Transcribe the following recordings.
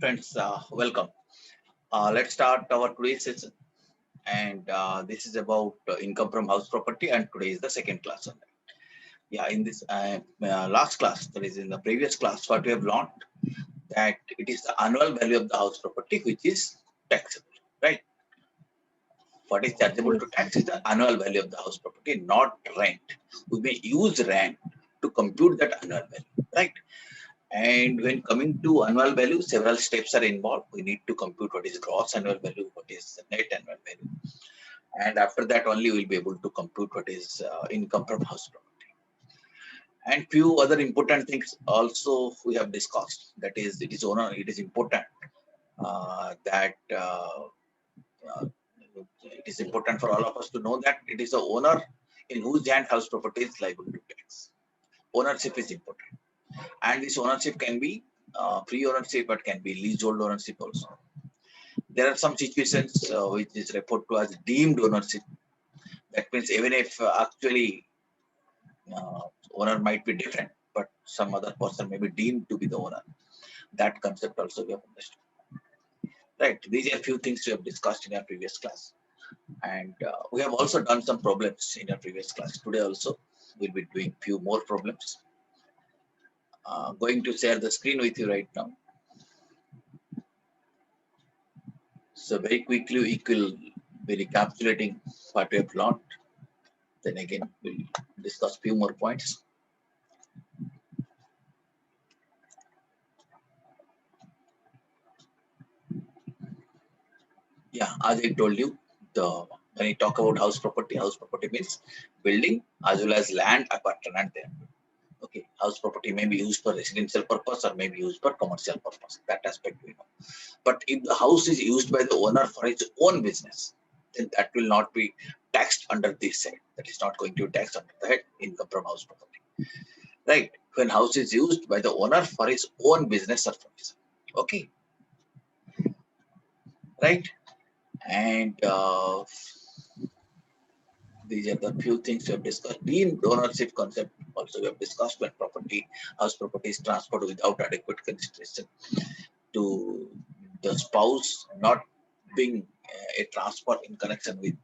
Friends, welcome. Let's start our today's session. And this is about income from house property. And today is the second class on that. Yeah, in this last class, that is in the previous class, what we have learned that it is the annual value of the house property which is taxable, right? What is chargeable to Yes. tax is the annual value of the house property, not rent. We may use rent to compute that annual value, right? And when coming to annual value, several steps are involved. We need to compute what is gross annual value, what is net annual value. And after that only we'll be able to compute what is income from house property. And few other important things also we have discussed. That is, it is important that it is important for all of us to know that it is the owner in whose hand house property is liable to tax. Ownership is important. And this ownership can be free ownership, but can be leasehold ownership also. There are some situations which is referred to as deemed ownership. That means even if actually owner might be different, but some other person may be deemed to be the owner. That concept also we have understood. Right. These are a few things we have discussed in our previous class. And we have also done some problems in our previous class. Today also we'll be doing few more problems. Going to share the screen with you right now. So very quickly we will be recapitulating what we have learned. Then again we'll discuss few more points. Yeah, as I told you, when I talk about house property means building as well as land apartment there. Okay, house property may be used for residential purpose or may be used for commercial purpose. That aspect we know. But if the house is used by the owner for his own business, then that will not be taxed under this head. That is not going to be taxed under the head income from house property. Right? When house is used by the owner for his own business or purpose. Okay. Right? And these are the few things we have discussed. Deemed ownership concept also we have discussed when house property is transferred without adequate consideration to the spouse, not being a transfer in connection with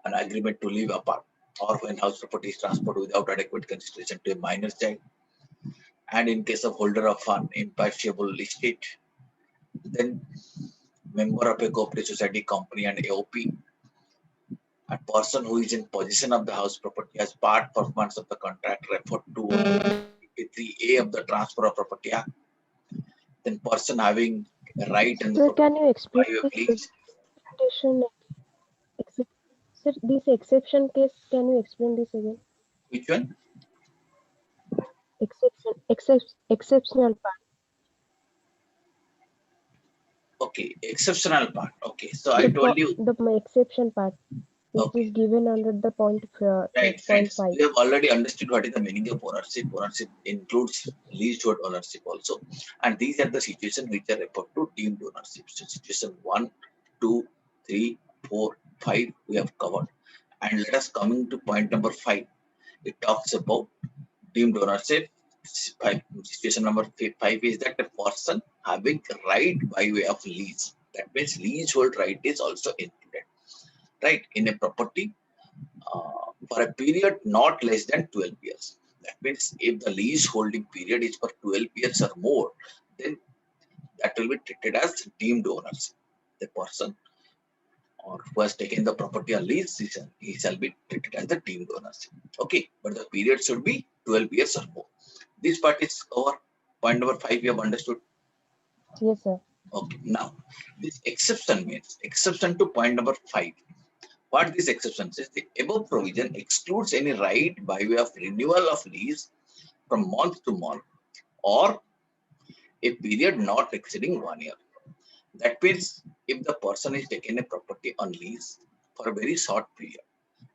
an agreement to live apart, or when house property is transferred without adequate consideration to a minor child, and in case of holder of an imperishable estate, then member of a cooperative society, company, and AOP, a person who is in possession of the house property as part performance of the contract referred to 53A of the Transfer of Property Act, then person having a right in the Sir, property can you explain by way of this lease. exception? Excep- Sir, this exception case, can you explain this again? Which one? Exceptional part. Okay, exceptional part. Okay, so I The told you. exception part, which Okay, is given under the right, point friends. five. We have already understood what is the meaning of ownership. Ownership includes leasehold ownership also, and these are the situations which are referred to deemed ownership. So situation 1, 2, 3, 4, 5 we have covered, and let us coming to point number 5. It talks about deemed ownership. Situation number 5 is that a person having right by way of lease. That means leasehold right is also included, right, in a property for a period not less than 12 years. That means if the lease holding period is for 12 years or more, then that will be treated as deemed owners. The person or who has taken the property on lease, he shall be treated as the deemed owners. Okay, but the period should be 12 years or more. This part is our point number 5 we have understood. Yes, sir. Okay, now this exception means exception to point number 5. What this exception says, the above provision excludes any right by way of renewal of lease from month to month or a period not exceeding 1 year. That means if the person is taking a property on lease for a very short period,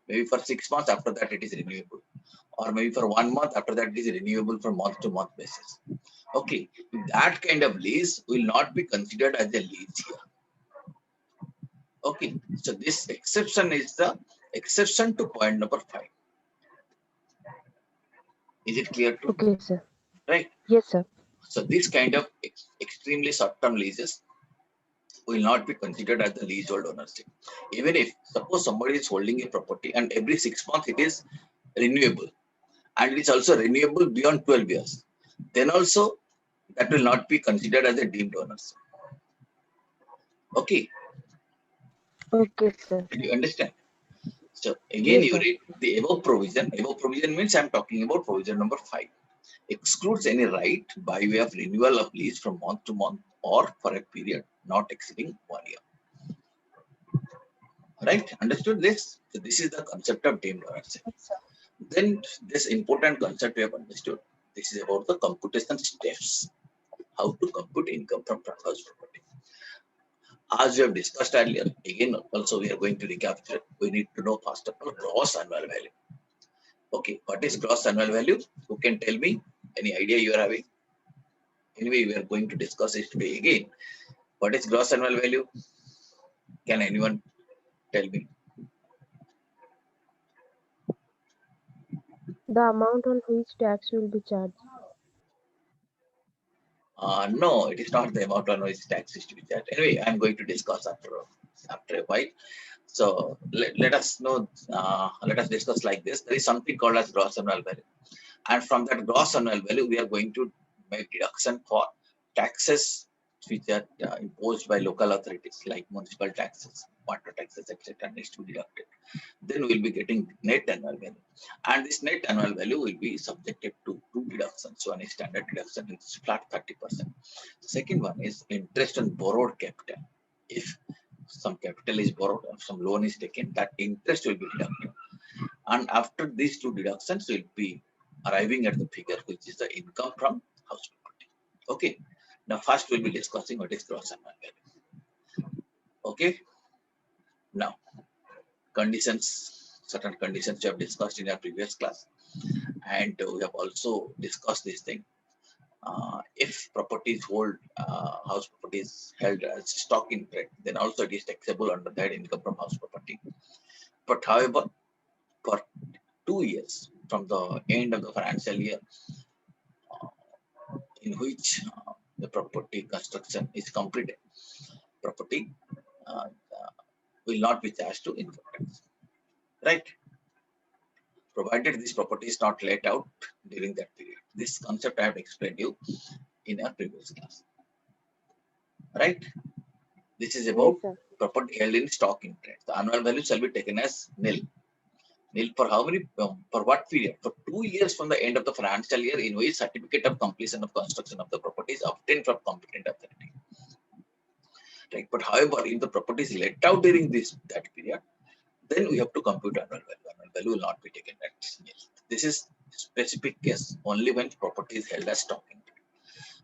maybe for 6 months, after that it is renewable, or maybe for 1 month, after that it is renewable from month to month basis. Okay, that kind of lease will not be considered as a lease here. Okay, so this exception is the exception to point number 5. Is it clear to you? Okay, sir. Right? Yes, sir. So this kind of extremely short-term leases will not be considered as the leasehold ownership. Even if suppose somebody is holding a property and every 6 months it is renewable, and it is also renewable beyond 12 years, then also that will not be considered as a deemed ownership. Okay, Okay, sir. do you understand? So again, Yes, you sir. read the above provision. Above provision means I'm talking about provision number 5. Excludes any right by way of renewal of lease from month to month or for a period not exceeding 1 year. Right? Understood this? So this is the concept of deemed ownership. Yes, sir. Then this important concept we have understood. This is about the computation steps. How to compute income from house property. As we have discussed earlier, again also we are going to recapture. We need to know first of all gross annual value. Okay, what is gross annual value? Who can tell me? Any idea you are having? Anyway, we are going to discuss it today again. What is gross annual value? Can anyone tell me? The amount on which tax will be charged. No, it is not the amount on which tax is to be charged. Anyway, I'm going to discuss after a while. So let us know. Let us discuss like this. There is something called as gross annual value, and from that gross annual value, we are going to make deduction for taxes which are imposed by local authorities like municipal taxes, water taxes, etc. needs to be deducted. Then we'll be getting net annual value, and this net annual value will be subjected to two deductions. One is standard deduction, it's flat 30%. Second one is interest on borrowed capital. If some capital is borrowed or some loan is taken, that interest will be deducted, and after these two deductions will be arriving at the figure which is the income from house property. Okay, now first we'll be discussing what is gross annual value. Okay, now conditions, certain conditions we have discussed in our previous class, and we have also discussed this thing. If properties hold house property is held as stock in trade, then also it is taxable under that income from house property. But however, for 2 years from the end of the financial year in which the property construction is completed, property uh, will not be charged to income tax, right? Provided this property is not let out during that period. This concept I have explained you in our previous class, right? This is about Yes, sir. property held in stock in trade. The annual value shall be taken as nil. Nil for how many? For what period? For 2 years from the end of the financial year in which certificate of completion of construction of the property is obtained from competent authority. Right. But however, if the property is let out during that period, then we have to compute annual value. Annual value will not be taken as nil. This is specific case only when property is held as stock in trade.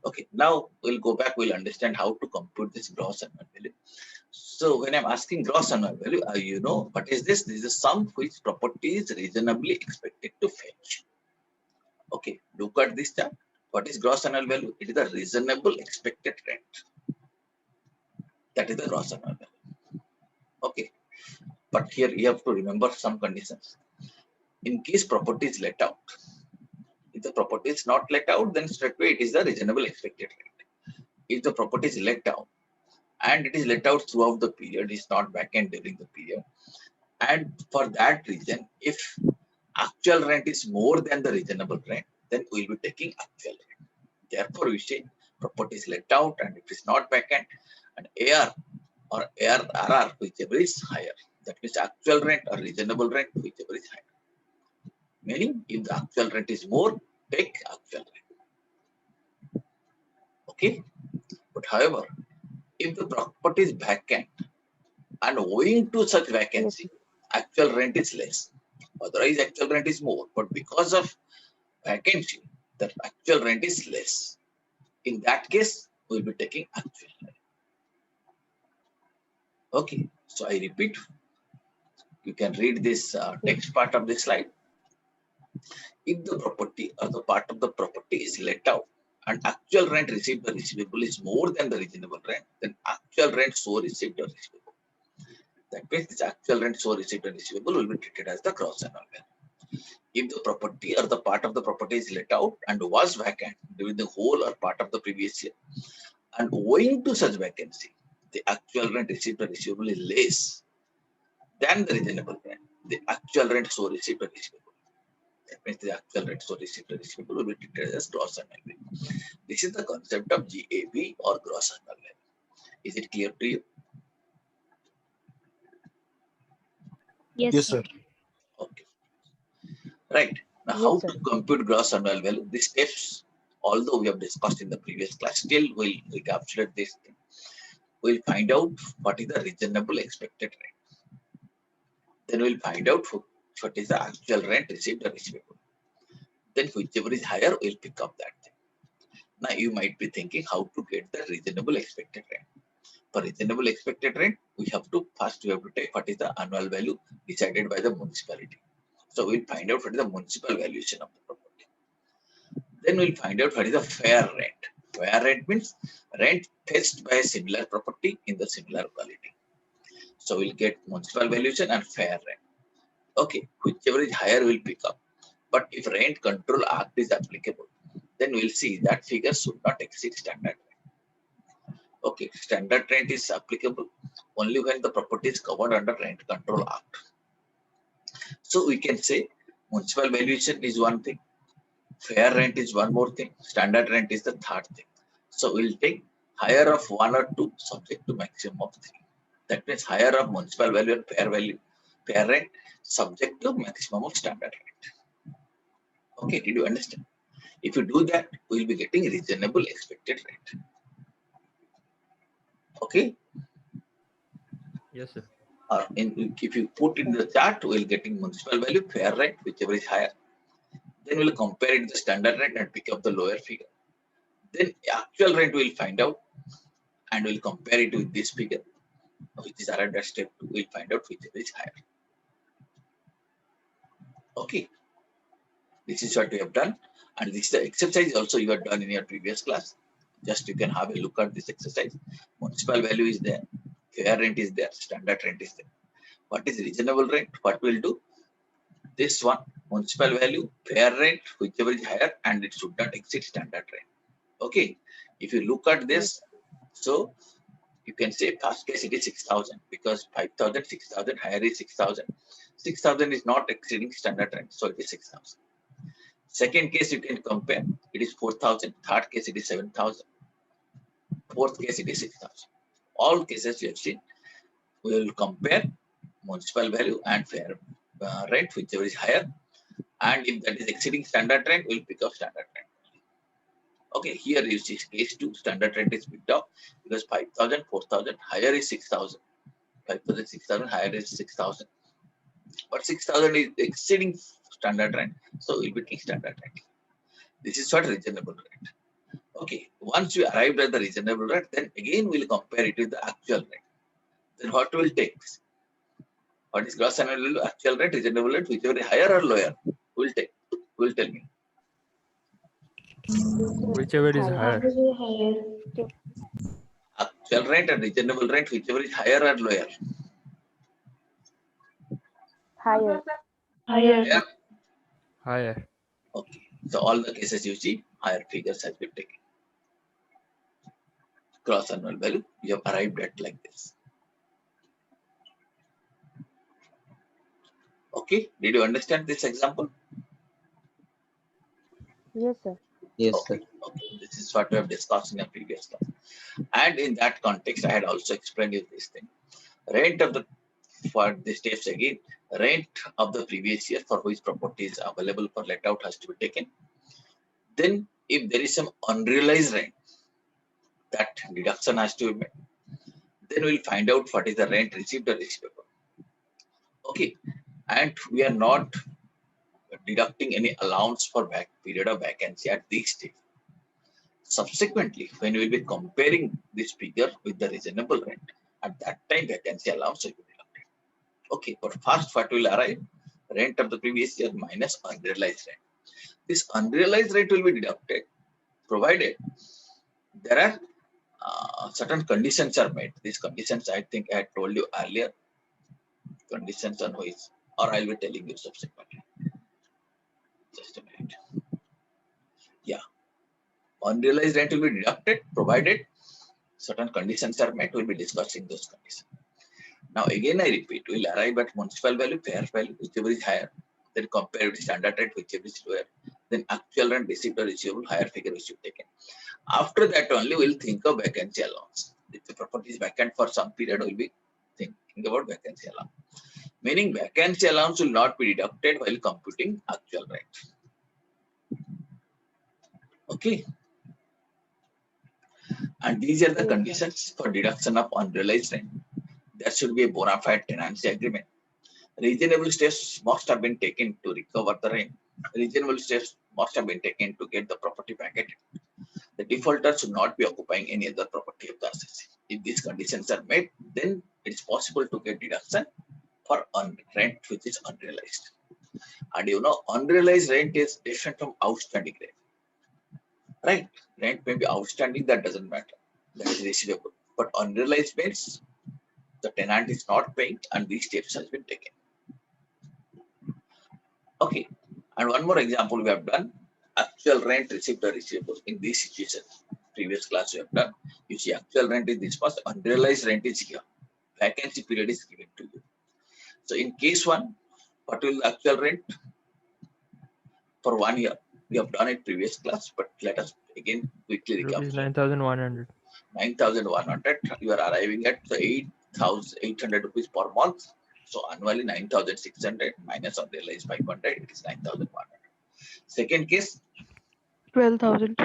Okay. Now we'll go back. We'll understand how to compute this gross annual value. So when I'm asking gross annual value, you know what is this? This is the sum which property is reasonably expected to fetch. Okay, look at this chart. What is gross annual value? It is the reasonable expected rent. That is the gross annual value. Okay, but here you have to remember some conditions. In case property is let out, if the property is not let out, then straightway it is the reasonable expected rent. If the property is let out and it is let out throughout the period, is not vacant during the period, and for that reason, if actual rent is more than the reasonable rent, then we will be taking actual rent. Therefore, we say property is let out and it is not vacant, and AR or ARR, whichever is higher. That means actual rent or reasonable rent, whichever is higher. Meaning, if the actual rent is more, take actual rent. Okay. But however, if the property is vacant and owing to such Yes, vacancy, actual rent is less. Otherwise, actual rent is more. But because of vacancy, the actual rent is less. In that case, we'll be taking actual rent. Okay. So I repeat, you can read this text part of this slide. If the property or the part of the property is let out and actual rent received or receivable is more than the reasonable rent, then actual rent so received or receivable. That means this actual rent so received or receivable will be treated as the gross annual value. If the property or the part of the property is let out and was vacant during the whole or part of the previous year, and owing to such vacancy, the actual rent received or receivable is less than the reasonable rent. The actual rent so received or receivable. That means the actual rent so received or receivable will be treated as gross annual value. This is the concept of GAV or gross annual value. Is it clear to you? Yes, Yes, sir. sir. Okay. Right. Now, Yes, how sir. to compute gross annual value? These steps, although we have discussed in the previous class, still we'll recapitulate this thing. We'll find out what is the reasonable expected rent. Then we'll find out what is the actual rent received or receivable. Then whichever is higher, we'll pick up that thing. Now you might be thinking how to get the reasonable expected rent. For reasonable expected rent, we have to take what is the annual value decided by the municipality. So we'll find out what is the municipal valuation of the property. Then we'll find out what is the fair rent. Fair rent means rent fetched by a similar property in the similar quality. So we'll get municipal valuation and fair rent. Okay, whichever is higher we'll pick up. But if Rent Control Act is applicable, then we'll see that figure should not exceed standard rent. Okay, standard rent is applicable only when the property is covered under Rent Control Act. So we can say municipal valuation is one thing, fair rent is one more thing, standard rent is the third thing. So we'll take higher of one or two subject to maximum of three. That means higher of municipal value and fair rent subject to maximum of standard rent. Okay, did you understand? If you do that, we'll be getting reasonable expected rent. Okay. Yes, sir. If you put in the chart, we'll getting municipal value, fair rent, whichever is higher. Then we'll compare it to the standard rent and pick up the lower figure. Then actual rent we'll find out and we'll compare it with this figure, which is arrived at step 2. We'll find out whichever is higher. Okay. This is what we have done. And this is the exercise also you have done in your previous class. Just you can have a look at this exercise. Municipal value is there, fair rent is there, standard rent is there. What is reasonable rent? What we'll do? This one, municipal value, fair rent, whichever is higher, and it should not exceed standard rent. Okay. If you look at this, so you can say first case it is 6,000 because 5,000, 6,000, higher is 6,000. 6,000 is not exceeding standard rent, so it is 6,000. Second case you can compare, it is 4,000. Third case it is 7,000. Fourth case it is 6,000. All cases you have seen, we will compare municipal value and fair rent, whichever is higher. And if that is exceeding standard rent, we'll pick up standard rent. Okay, here you see case 2, standard rent is picked up because 5,000, 4,000, higher is 6,000. 5,000, 6,000, higher is 6,000. But 6,000 is exceeding standard rent, so we'll be taking standard rent. This is what reasonable rent. Okay, once we arrived at the reasonable rent, then again we'll compare it with the actual rent. Then what will take? What is gross annual value, actual rent, reasonable rent, whichever is higher or lower? Will take. Will tell me. Whichever is higher. Actual rent and reasonable rent, whichever is higher or lower? Higher. Higher. Higher. Okay. So all the cases you see, higher figures has been taken. Gross annual value, you have arrived at like this. Okay. Did you understand this example? Yes, sir. Yes, Okay. sir. Okay. This is what we have discussed in a previous class. And in that context, I had also explained you this thing. Rent of the, for the steps again, rent of the previous year for which property is available for let out has to be taken. Then if there is some unrealized rent, that deduction has to be made. Then we'll find out what is the rent received or receivable. Okay. And we are not deducting any allowance for period of vacancy at this stage. Subsequently, when we will be comparing this figure with the reasonable rent, at that time vacancy allowance will be deducted. Okay, but first what will arrive? Rent of the previous year minus unrealized rent. This unrealized rent will be deducted provided there are certain conditions are met. These conditions I think I had told you earlier. Conditions on which, or I'll be telling you subsequently. Just a minute. Yeah, unrealized rent will be deducted provided certain conditions are met. We'll be discussing those conditions. Now again, I repeat, we'll arrive at municipal value, fair value, whichever is higher, then compare with standard rent, whichever is lower, then actual rent received or receivable, higher figure we should take in. After that only we'll think of vacancy allowance. If the property is vacant for some period, we'll be thinking about vacancy allowance. Meaning vacancy allowance will not be deducted while computing actual rent. Okay. And these are the Yes, sir. conditions for deduction of unrealized rent. There should be a bona fide tenancy agreement. Reasonable steps must have been taken to recover the rent. Reasonable steps must have been taken to get the property vacated. The defaulter should not be occupying any other property of the assessee. If these conditions are met, then it is possible to get deduction for rent which is unrealized. And you know, unrealized rent is different from outstanding rent. Right? Rent may be outstanding, that doesn't matter. That is receivable. But unrealized means the tenant is not paying and these steps has been taken. Okay. And one more example we have done. Actual rent received or receivable in this situation. Previous class we have done. You see actual rent is this much, unrealized rent is here. Vacancy period is given to you. So in case one, what will the actual rent for 1 year? We have done it previous class, but let us again quickly recap. Rupees 9,100. 9,100. You are arriving at 8,800 rupees per month. So annually 9,600 minus unrealized 500, it is 9,100. Second case, 12,000.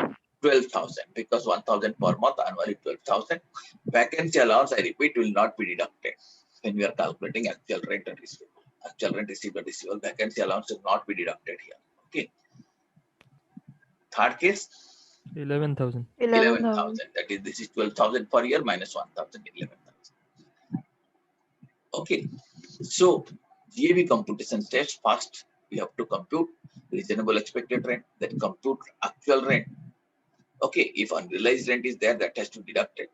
12,000 because 1,000 per month, annually 12,000. Vacancy allowance, I repeat, will not be deducted when we are calculating actual rent and receivable. Actual rent receivable, receivable, vacancy allowance will not be deducted here. Okay. Third case, 11,000. 11,000. That is, this is 12,000 per year minus 1,000, 11,000. Okay. So GAV computation steps. First, we have to compute reasonable expected rent, then compute actual rent. Okay, if unrealized rent is there, that has to be deducted.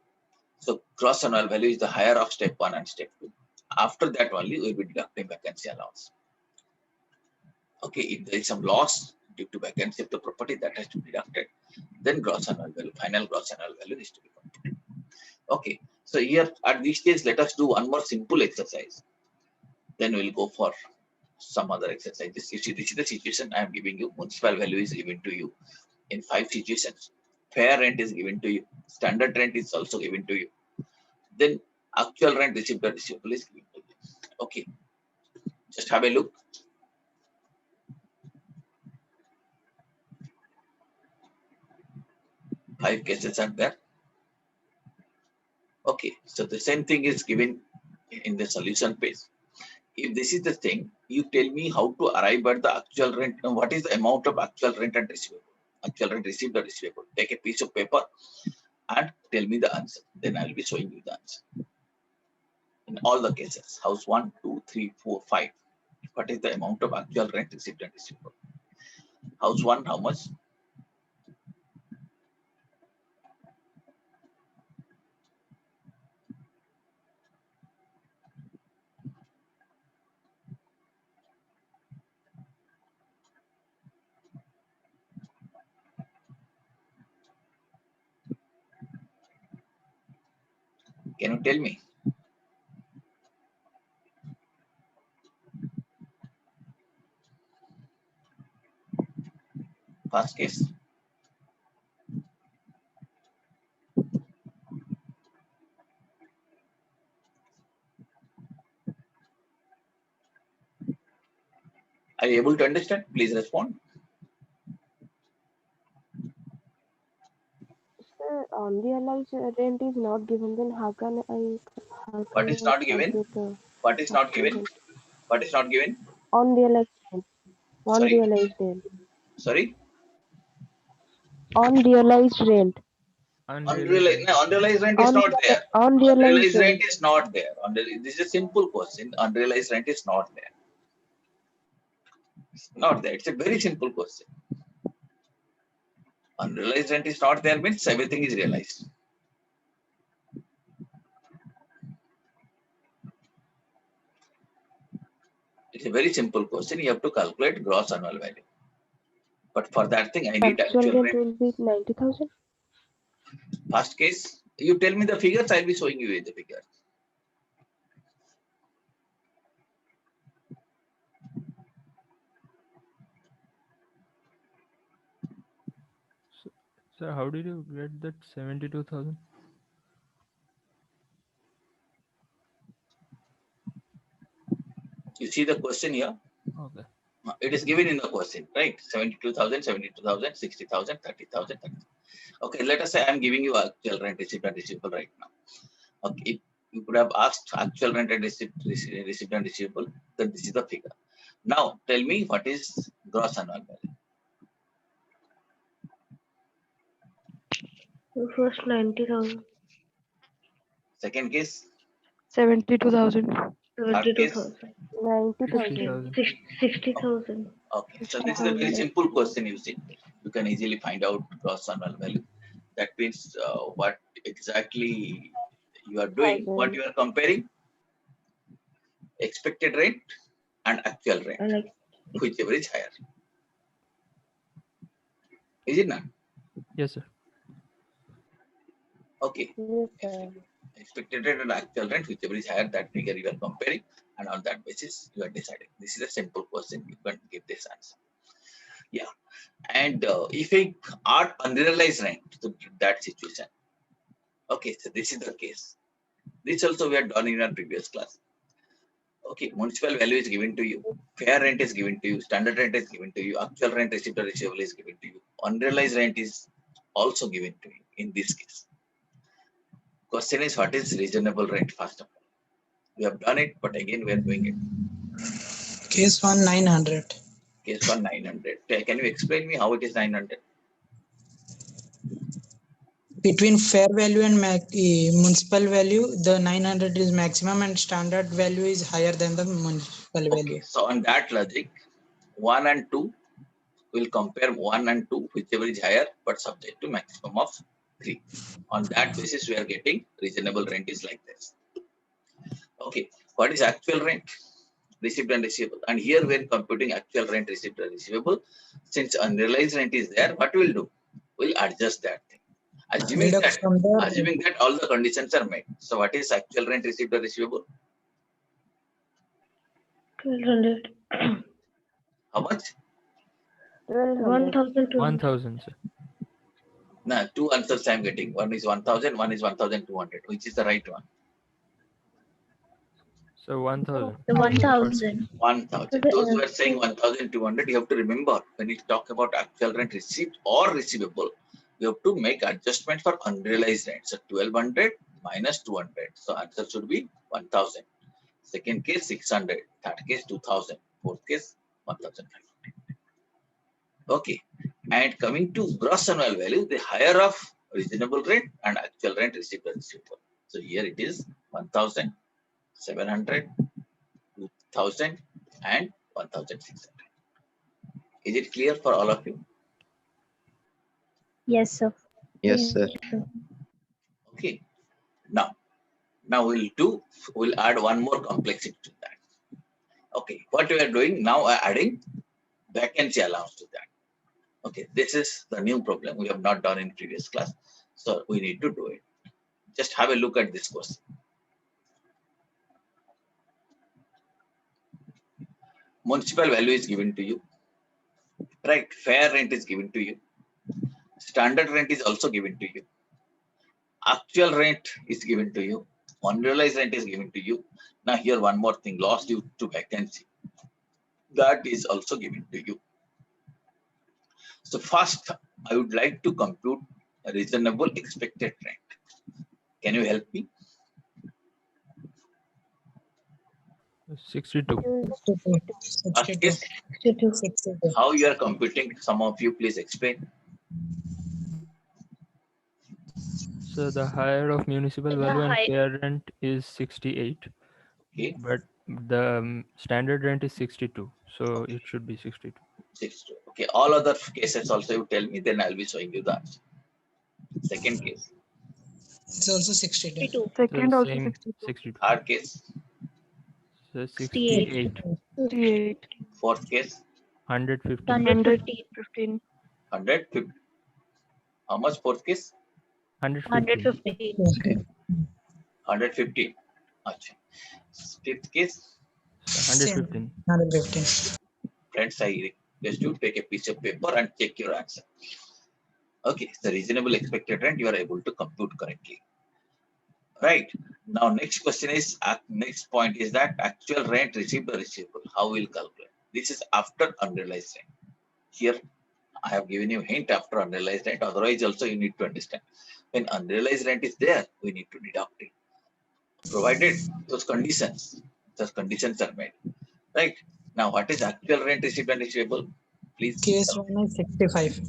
So gross annual value is the higher of step 1 and step 2. After that only we will be deducting vacancy allowance. Okay, if there is some loss due to vacancy of the property, that has to be deducted. Then gross annual value, final gross annual value is to be computed. Okay, so here at this stage, let us do one more simple exercise. Then we'll go for some other exercises. You see, this is the situation I am giving you. Municipal value is given to you in 5 situations. Fair rent is given to you. Standard rent is also given to you. Then actual rent received or receivable is given to you. Okay, just have a look. Five cases are there. Okay, so the same thing is given in the solution page. If this is the thing, you tell me how to arrive at the actual rent. What is the amount of actual rent and receivable? Actual rent received or receivable. Take a piece of paper and tell me the answer. Then I will be showing you the answer. In all the cases, house 1, 2, 3, 4, 5. What is the amount of actual rent received and receivable? House 1, how much? Can you tell me? First case. Are you able to understand? Please respond. Sir, unrealized rent is not given, then how can What is not given? calculate the What is not actual given? rent? What is not given? Unrealized rent. Sorry? Unrealized rent. Sorry? Unrealized rent. Unrealized. Unrealized rent is not there. Unrealized Unrealized rent rent. is not there. This is a simple question. Unrealized rent is not there. It's not there. It's a very simple question. Unrealized rent is not there means everything is realized. It's a very simple question. You have to calculate gross annual value. But for that thing, I need Actual actual rent rent. will be 90,000. First case, you tell me the figures, I'll be showing you the figures. So how did you get that 72,000? You see the question here? Okay. It is given in the question, right? 72,000, 72,000, 60,000, 30,000. Okay, let us say I'm giving you actual rent receipt and receivable right now. Okay, if you could have asked actual rent and receipt and receivable, then this is the figure. Now, tell me what is gross annual value? First 90,000. Second case, 72,000. third case. 90,000. 60,000. 60,000. Okay, so this is a very simple question. You see, you can easily find out gross annual value. That means what exactly you are doing, what you are comparing, expected rent and actual rent, Like whichever is higher. Is it not? Yes, sir. Okay, yes, sir. expected rent and actual rent, whichever is higher, that figure you are comparing, and on that basis you are deciding. This is a simple question. You can give this answer. Yeah, and if I add unrealized rent to that situation, okay, so this is the case. This also we have done in our previous class. Okay, municipal value is given to you, fair rent is given to you, standard rent is given to you, actual rent receipt or receivable is given to you, unrealized rent is also given to you in this case. Question is, what is reasonable rent? First of all, we have done it, but again we are doing it. Case 1 900. Case 1 900. Can you explain me how it is 900? Between fair value and municipal value, the 900 is maximum and standard value is higher than the municipal Okay, value. so on that logic, 1 and 2 will compare 1 and 2, whichever is higher, but subject to maximum of 3. On that basis, we are getting reasonable rent is like this. Okay, what is actual rent? Received and receivable. And here we are computing actual rent, received and receivable. Since unrealized rent is there, what we'll do? We'll adjust that thing. Assuming Deduct from that all the conditions are met. So what is actual rent, received or receivable? 1200. How much? 1,200. 1,000, sir. Nah, two answers I'm getting. One is 1,000, one is 1,200. Which is the right one? So 1,000. 1,000. 1,000. Those who are saying 1,200, you have to remember when you talk about actual rent received or receivable, you have to make adjustment for unrealized rent. So 1,200 minus 200. So answer should be 1,000. Second case 600. Third case 2,000. Fourth case 1,500. Okay. And coming to gross annual value, the higher of reasonable rent and actual rent received or receivable. So here it is 1,000, 700, 2,000 and 1,600. Is it clear for all of you? Yes, sir. Yes, sir. Okay. Now we'll add one more complexity to that. Okay. What we are doing now, adding vacancy allowance to that. Okay. This is the new problem we have not done in previous class. So we need to do it. Just have a look at this question. Municipal value is given to you, right? Fair rent is given to you. Standard rent is also given to you. Actual rent is given to you. Unrealized rent is given to you. Now here one more thing, loss due to vacancy. That is also given to you. So first, I would like to compute a reasonable expected rent. Can you help me? 62. 62. First case, 62. how you are computing? Some of you please explain. So the higher of municipal value and fair rent is 68, Okay, but the standard rent is 62. So it should be 62. 62. Okay, all other cases also you tell me, then I'll be showing you the answer. Second case, It's also 62. Second So also same 62. 62. third case, So 68. 68. fourth case, 115. 115. 150. How much fourth case? 115. 115. Acha. Fifth case, 115. 115. friends, I request you take a piece of paper and check your answer. Okay, the reasonable expected rent you are able to compute correctly. Right. Now, next question is, next point is that actual rent received or receivable. How we'll calculate? This is after unrealized rent. Here, I have given you a hint after unrealized rent. Otherwise, also you need to understand. When unrealized rent is there, we need to deduct it. Provided those conditions are met. Right. Now, what is actual rent received and receivable? Please. Case 1 is 65.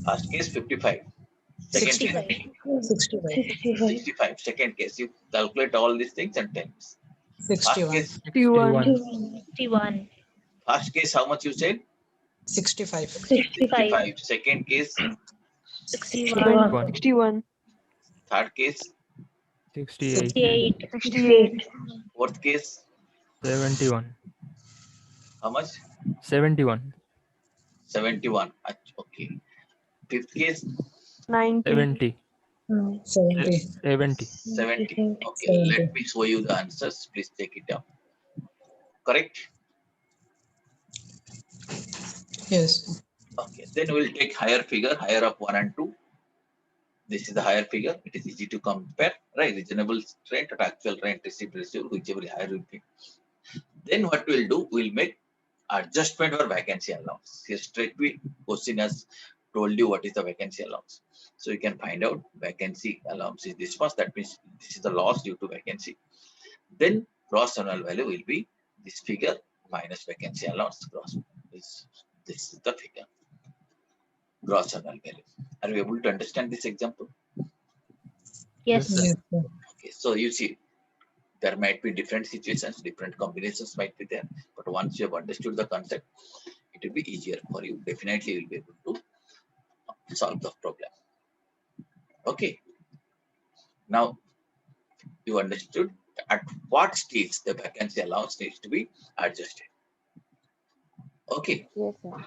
First case 55. Second 65. case 65. 65. Second case, you calculate all these things and tell me. First 61. case, 61. first case, how much you said? 65. 65. Second case, 61. 61. third case, 68. 68. fourth case, 71. how much? 71. 71. Okay. Fifth case, 90. 70. 70. 70. 70. Okay, 70. let me show you the answers. Please take it down. Correct? Yes. Okay, then we'll take higher figure, higher of 1 and 2. This is the higher figure. It is easy to compare, right? Reasonable rent or actual rent received, whichever higher will be. Then what we'll do, we'll make adjustment for vacancy allowance. Here straightway question has told you what is the vacancy allowance. So you can find out vacancy allowance is this much. That means this is the loss due to vacancy. Then gross annual value will be this figure minus vacancy allowance. Gross. This is the figure. Gross annual value. Are you able to understand this example? Yes, sir. Yes, sir. Okay, so you see, there might be different situations, different combinations might be there. But once you have understood the concept, it will be easier for you. Definitely, you will be able to solve the problem. Okay. Now, you understood at what stage the vacancy allowance needs to be adjusted. Okay. Yes, sir.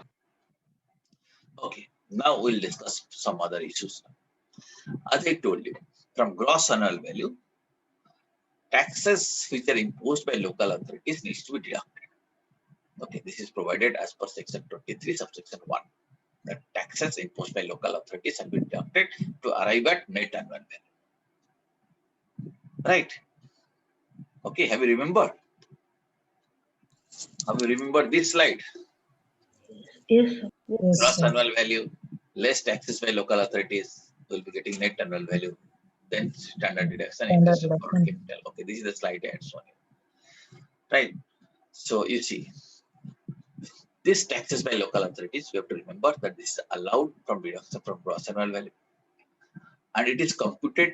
Okay. Now we'll discuss some other issues. As I told you, from gross annual value, taxes which are imposed by local authorities needs to be deducted. Okay, this is provided as per section 23, subsection 1. The taxes imposed by local authorities have been deducted to arrive at net annual value. Right? Okay, have you remembered? Have you remembered this slide? Yes. Yes, Gross sir. annual value, less taxes by local authorities, will be getting net annual value. Then standard deduction, Standard interest or deduction. capital. Okay, this is the slide I had shown you. Right. So you see, this taxes by local authorities, we have to remember that this is allowed from deduction from gross annual value. And it is computed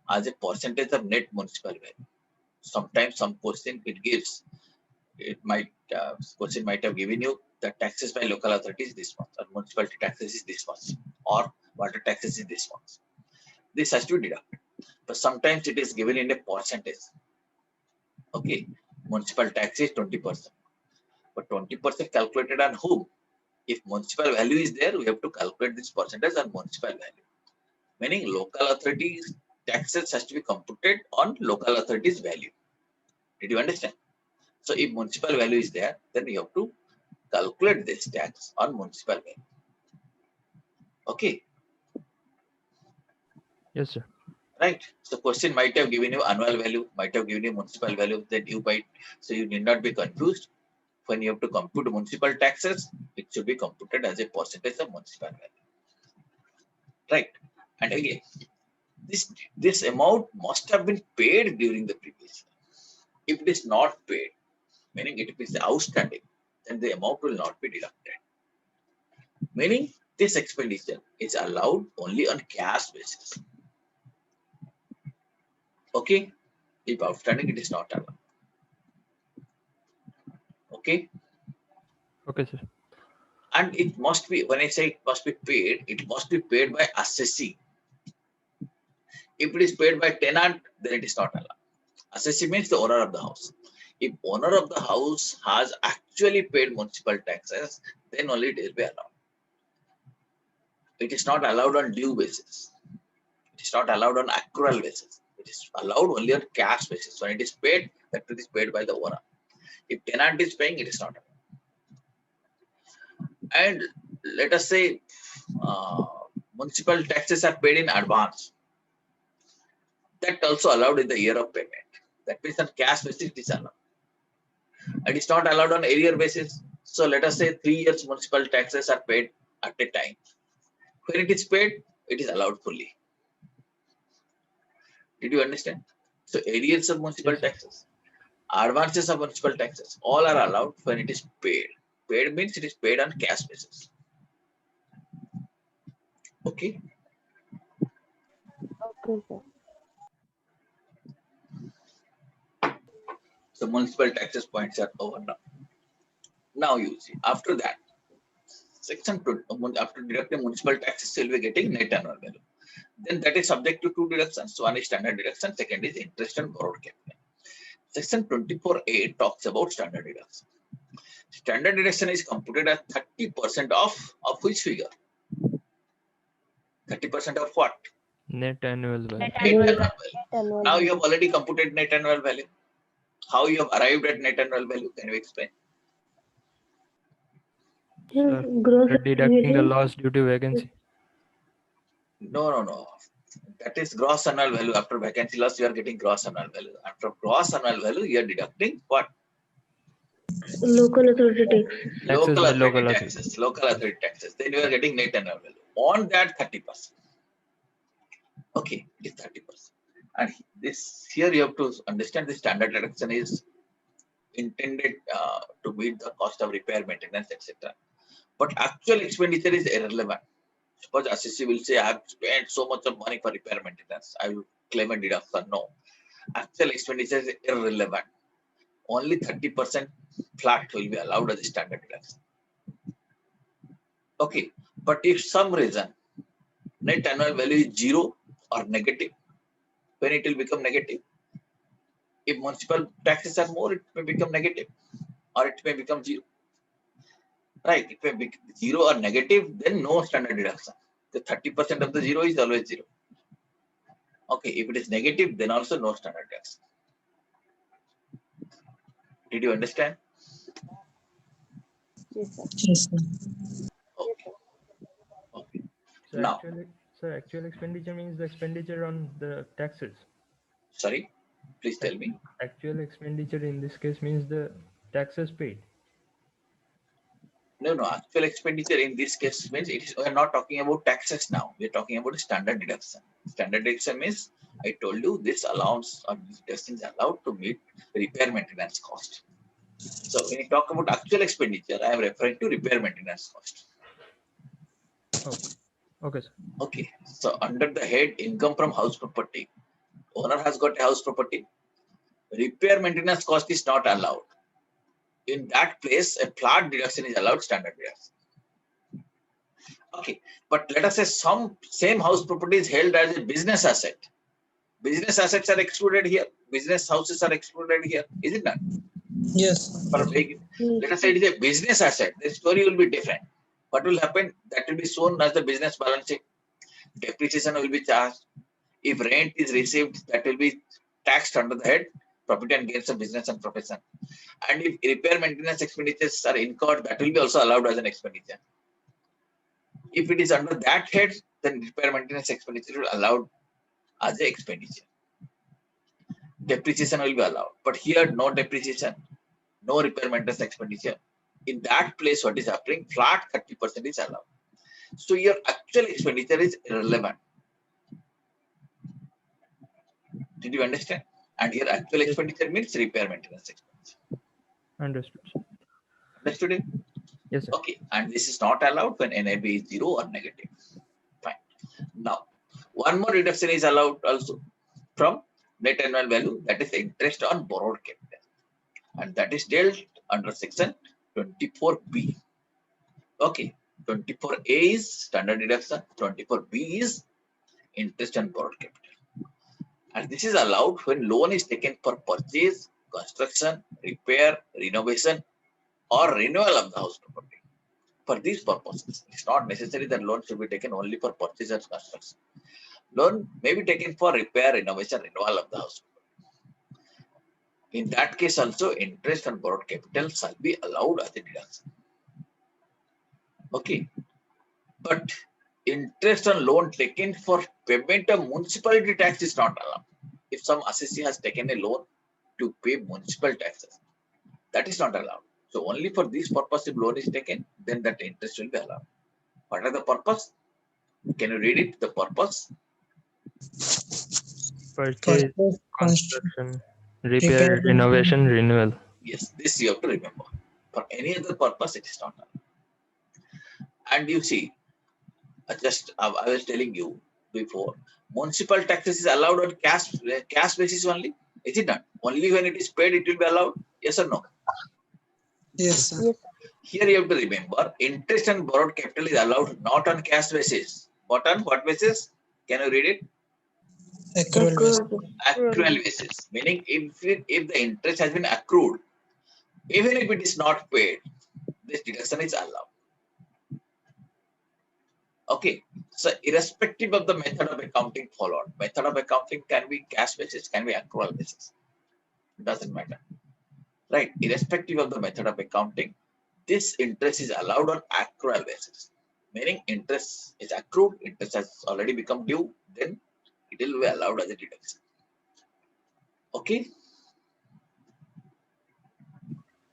as a percentage of net municipal value. Sometimes some question it gives, it might, question might have given you that taxes by local authorities this much, or municipality taxes is this much, or water taxes is this much. This has to be deducted. But sometimes it is given in a percentage. Okay, municipal tax is 20%. But 20% calculated on whom? If municipal value is there, we have to calculate this percentage on municipal value. Meaning local authorities taxes has to be computed on local authorities value. Did you understand? So if municipal value is there, then you have to calculate this tax on municipal value. Okay, Yes, sir. right? So question might have given you annual value, might have given you municipal value, then you might, so you need not be confused. When you have to compute municipal taxes, it should be computed as a percentage of municipal value. Right? And again, this amount must have been paid during the previous year. If it is not paid, meaning it is outstanding, then the amount will not be deducted. Meaning this expenditure is allowed only on cash basis. Okay? If outstanding, it is not allowed. Okay? Okay, sir. And it must be, when I say it must be paid, it must be paid by assessee. If it is paid by tenant, then it is not allowed. Assessee means the owner of the house. If owner of the house has actually paid municipal taxes, then only it will be allowed. It is not allowed on due basis. It is not allowed on accrual basis. It is allowed only on cash basis. When it is paid, that it is paid by the owner. If tenant is paying, it is not allowed. And let us say municipal taxes are paid in advance. That also allowed in the year of payment. That means on cash basis it is allowed. And it's not allowed on arrear basis. So let us say 3 years municipal taxes are paid at a time. When it is paid, it is allowed fully. Did you understand? So arrears of municipal taxes, advances of municipal taxes, all are allowed when it is paid. Paid means it is paid on cash basis. Okay. Okay, sir. So municipal taxes points are over now. Now you see, after that, section 2, after deducting municipal taxes, you will be getting net annual value. Then that is subject to 2 deductions. One is standard deduction, second is interest and borrowed capital. Section 24A talks about standard deduction. Standard deduction is computed at 30% of which figure? 30% of what? Net annual value. Net annual value. Annual Now you value. have already computed net annual value. How you have arrived at net annual value? Can you explain? Sir, Gross we're deducting the annuity. loss due to vacancy. No. That is gross annual value. After vacancy loss, you are getting gross annual value. After gross annual value, you are deducting what? Local authority tax. Taxes by local authority. taxes. Local authority taxes. Then you are getting net annual value. On that 30%. Okay, it is 30%. And this here you have to understand the standard deduction is intended to meet the cost of repair, maintenance, etc. But actual expenditure is irrelevant. Suppose assessee will say, I have spent so much of money for repair maintenance. I will claim a deduction. No. Actual expenditure is irrelevant. Only 30% flat will be allowed as a standard deduction. Okay. But if some reason net annual value is 0 or negative, when it will become negative? If municipal taxes are more, it may become negative or it may become 0. Right? It may be 0 or negative, then no standard deduction. The 30% of the 0 is always 0. Okay, if it is negative, then also no standard deduction. Did you understand? Yes, sir. Yes, sir. Okay. Okay. So Now, actual expenditure means the expenditure on the taxes. sorry, please tell me. Actual expenditure in this case means the taxes paid. No. Actual expenditure in this case means it is. We are not talking about taxes now. We are talking about standard deduction. Standard deduction means I told you this allowance or this deduction is allowed to meet repair maintenance cost. So when you talk about actual expenditure, I am referring to repair maintenance cost. Okay, sir. Okay. So under the head income from house property, owner has got a house property. Repair maintenance cost is not allowed. In that place, a flat deduction is allowed, standard deduction. Okay, but let us say some same house property is held as a business asset. Business assets are excluded here. Business houses are excluded here. Is it not? Yes. For a big, let us say it is a business asset. The story will be different. What will happen? That will be shown as the business balance sheet. Depreciation will be charged. If rent is received, that will be taxed under the head profit and gains of business and profession. And if repair maintenance expenditures are incurred, that will be also allowed as an expenditure. If it is under that head, then repair maintenance expenditure will be allowed as an expenditure. Depreciation will be allowed. But here, no depreciation, no repair maintenance expenditure. In that place, what is happening? Flat 30% is allowed. So your actual expenditure is irrelevant. Did you understand? And here actual expenditure means repair maintenance expenditure. Understood, sir. Understood it? Yes, sir. Okay. And this is not allowed when NAV is 0 or negative. Fine. Now, one more reduction is allowed also from net annual value, that is interest on borrowed capital. And that is dealt under section 24B. Okay. 24A is standard deduction, 24B is interest on borrowed capital. And this is allowed when loan is taken for purchase, construction, repair, renovation, or renewal of the house property. For these purposes, it's not necessary that loan should be taken only for purchase or construction. Loan may be taken for repair, renovation, renewal of the house. In that case also, interest on borrowed capital shall be allowed as a deduction. Okay. But interest on loan taken for payment of municipality tax is not allowed. If some assessee has taken a loan to pay municipal taxes, that is not allowed. So only for this purpose, if loan is taken, then that interest will be allowed. What are the purpose? Can you read it? The purpose? Purchase, Purchase, construction, repair, repair, renovation, renewal. Yes, this you have to remember. For any other purpose, it is not allowed. And you see, I was telling you before, municipal taxes is allowed on cash basis only. Is it not? Only when it is paid, it will be allowed. Yes or no? Yes, sir. Yes. Here you have to remember, interest on borrowed capital is allowed not on cash basis, but on what basis? Can you read it? Accrual basis. Accrual basis. Meaning, if the interest has been accrued, even if it is not paid, this deduction is allowed. Okay. So irrespective of the method of accounting followed, method of accounting can be cash basis, can be accrual basis. Doesn't matter. Right. Irrespective of the method of accounting, this interest is allowed on accrual basis. Meaning interest is accrued, interest has already become due, then it will be allowed as a deduction. Okay.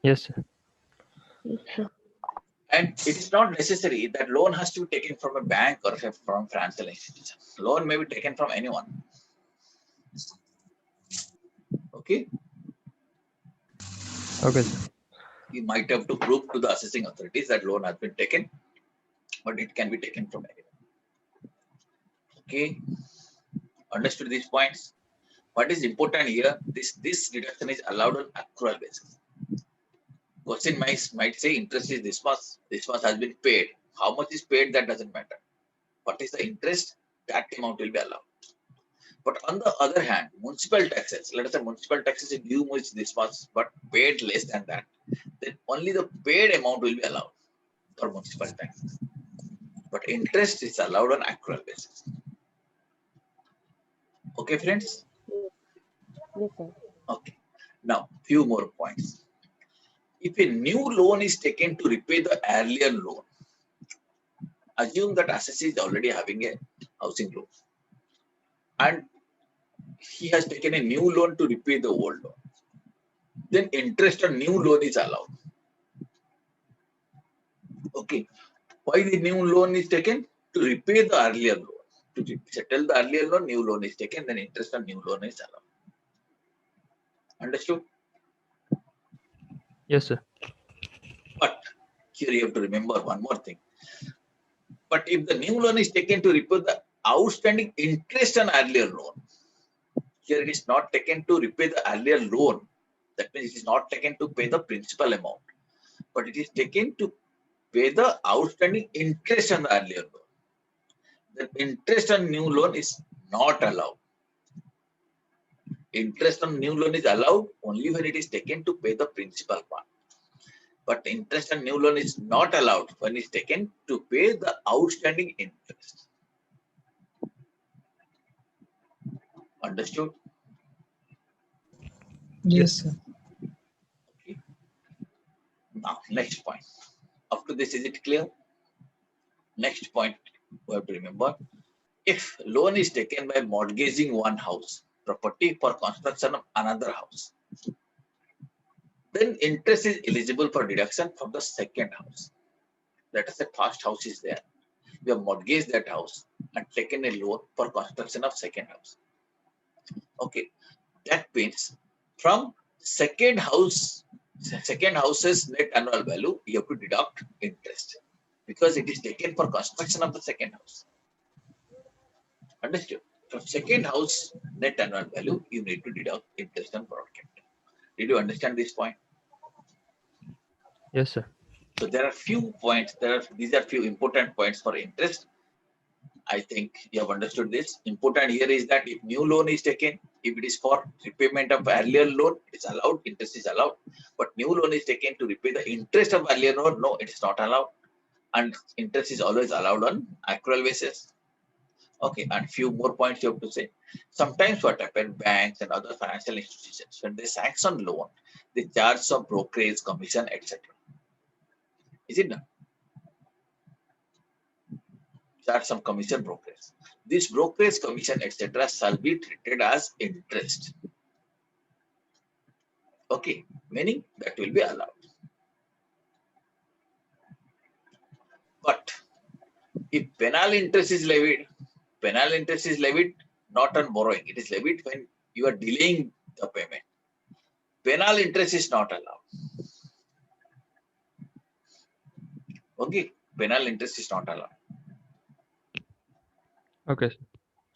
Yes, sir. Yes, sir. And it is not necessary that loan has to be taken from a bank or from financial institution. Loan may be taken from anyone. Okay. Okay, sir. You might have to prove to the assessing authorities that loan has been taken, but it can be taken from anyone. Okay. Understood these points? What is important here? This deduction is allowed on accrual basis. Question might say interest is this much has been paid. How much is paid? That doesn't matter. What is the interest? That amount will be allowed. But on the other hand, municipal taxes, let us say municipal taxes is due much this much, but paid less than that, then only the paid amount will be allowed for municipal taxes. But interest is allowed on accrual basis. Okay, friends? Yes, sir. Okay. Now, few more points. If a new loan is taken to repay the earlier loan, assume that assessee is already having a housing loan and he has taken a new loan to repay the old loan. Then interest on new loan is allowed. Okay. Why the new loan is taken? To repay the earlier loan. To settle the earlier loan, new loan is taken, then interest on new loan is allowed. Understood? Yes, sir. But here you have to remember one more thing. But if the new loan is taken to repay the outstanding interest on earlier loan, here it is not taken to repay the earlier loan. That means it is not taken to pay the principal amount, but it is taken to pay the outstanding interest on the earlier loan. The interest on new loan is not allowed. Interest on new loan is allowed only when it is taken to pay the principal part. But interest on new loan is not allowed when it's taken to pay the outstanding interest. Understood? Yes, sir. Okay. Now, next point. Up to this, is it clear? Next point we have to remember. If loan is taken by mortgaging one house property for construction of another house, then interest is eligible for deduction from the second house. Let us say first house is there. We have mortgaged that house and taken a loan for construction of second house. Okay, that means from second house's net annual value, you have to deduct interest because it is taken for construction of the second house. Understood? From second house net annual value, you need to deduct interest on borrowed capital. Did you understand this point? Yes, sir. So there are few points. These are few important points for interest. I think you have understood this. Important here is that if new loan is taken, if it is for repayment of earlier loan, it's allowed, interest is allowed. But new loan is taken to repay the interest of earlier loan, no, it is not allowed. And interest is always allowed on accrual basis. Okay, and few more points you have to say. Sometimes what happens, banks and other financial institutions, when they sanction loan, they charge some brokerage, commission, etc. Is it not? Charge some commission brokerage. This brokerage, commission, etc. shall be treated as interest. Okay, meaning that will be allowed. But if penal interest is levied not on borrowing. It is levied when you are delaying the payment. Penal interest is not allowed. Okay, penal interest is not allowed. Okay.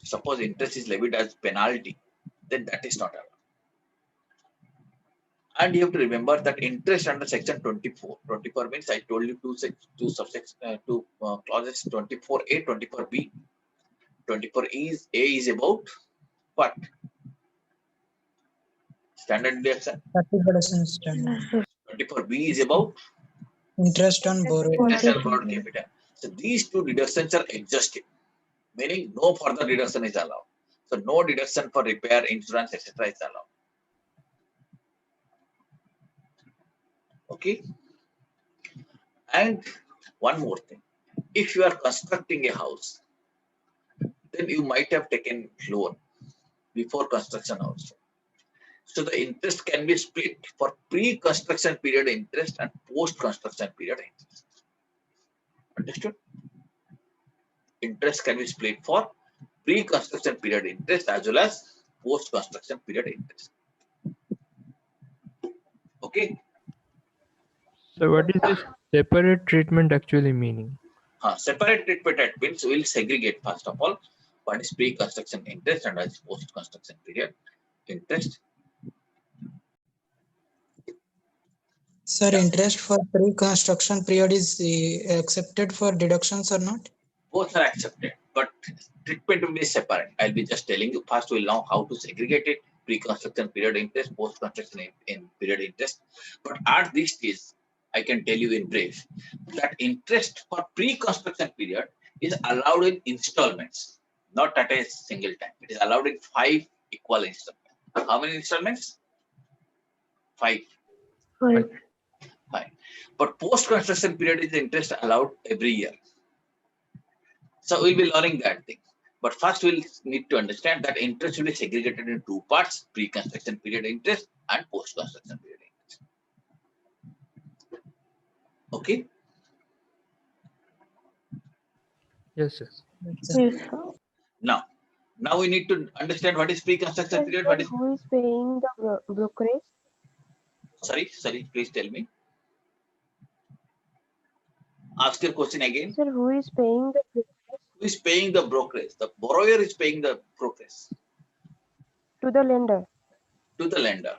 Suppose interest is levied as penalty, then that is not allowed. And you have to remember that interest under section 24. 24 means I told you two clauses 24A, 24B. 24 is A is about what? Standard deduction. 30% standard. 24B is about Interest on borrowed. interest on borrowed capital. So these two deductions are exhaustive, meaning no further deduction is allowed. So no deduction for repair, insurance, etc. is allowed. Okay. And one more thing. If you are constructing a house, then you might have taken loan before construction also. So the interest can be split for pre-construction period interest and post-construction period interest. Understood? Interest can be split for pre-construction period interest as well as post-construction period interest. Okay. So what is this separate treatment actually meaning? Separate treatment at means we will segregate first of all what is pre-construction interest and what is post-construction period interest. Sir, interest for pre-construction period is accepted for deductions or not? Both are accepted, but treatment will be separate. I'll be just telling you. First, we'll know how to segregate it: pre-construction period interest, post-construction in period interest. But at this stage, I can tell you in brief that interest for pre-construction period is allowed in installments, not at a single time. It is allowed in 5 equal installments. How many installments? 5. 5. 5. But post-construction period is interest allowed every year. So we'll be learning that thing. But first we'll need to understand that interest will be segregated in 2 parts: pre-construction period interest and post-construction period interest. Okay. Yes, sir. Yes. Now we need to understand what is pre-construction period. What is, Who is paying the brokerage? sorry, please tell me. Ask your question again. Sir, who is paying the brokerage? Who is paying the brokerage? The borrower is paying the brokerage To the lender. to the lender.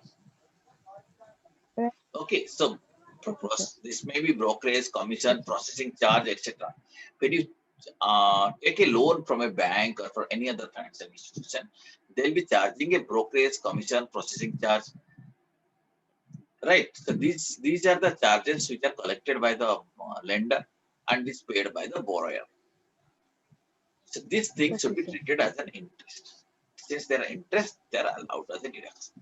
Right. Okay, so this may be brokerage, commission, processing charge, etc. When you take a loan from a bank or for any other financial institution, they'll be charging a brokerage, commission, processing charge. Right. So these are the charges which are collected by the lender and is paid by the borrower. So these things should be treated as an interest. Since there are interest, they are allowed as a deduction.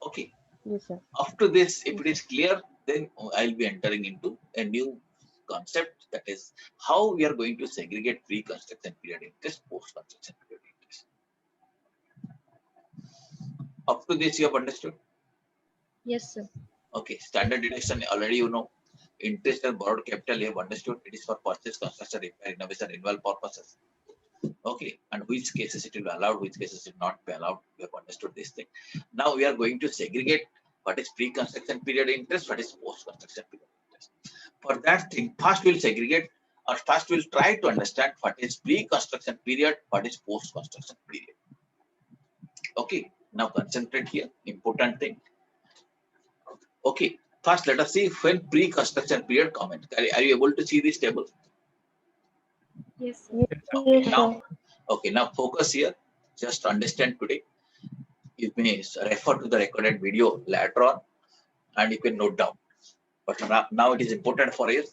Okay. Yes, sir. After this, if it is clear, then I'll be entering into a new concept, that is how we are going to segregate pre-construction period interest, post-construction period interest. Up to this, you have understood? Yes, sir. Okay, standard deduction already you know. Interest and borrowed capital you have understood. It is for purchase, construction, repair, innovation, renewal purposes. Okay, and which cases it will be allowed, which cases it will not be allowed. We have understood this thing. Now we are going to segregate what is pre-construction period interest, what is post-construction period interest. For that thing, first we'll segregate, or first we'll try to understand what is pre-construction period, what is post-construction period. Okay, now concentrate here. Important thing. Okay, first let us see when pre-construction period comment. Are you able to see this table? Yes, sir. Yes, Okay, yes, now, sir. okay, now focus here. Just understand today. You may refer to the recorded video later on, and you can note down. But now it is important for you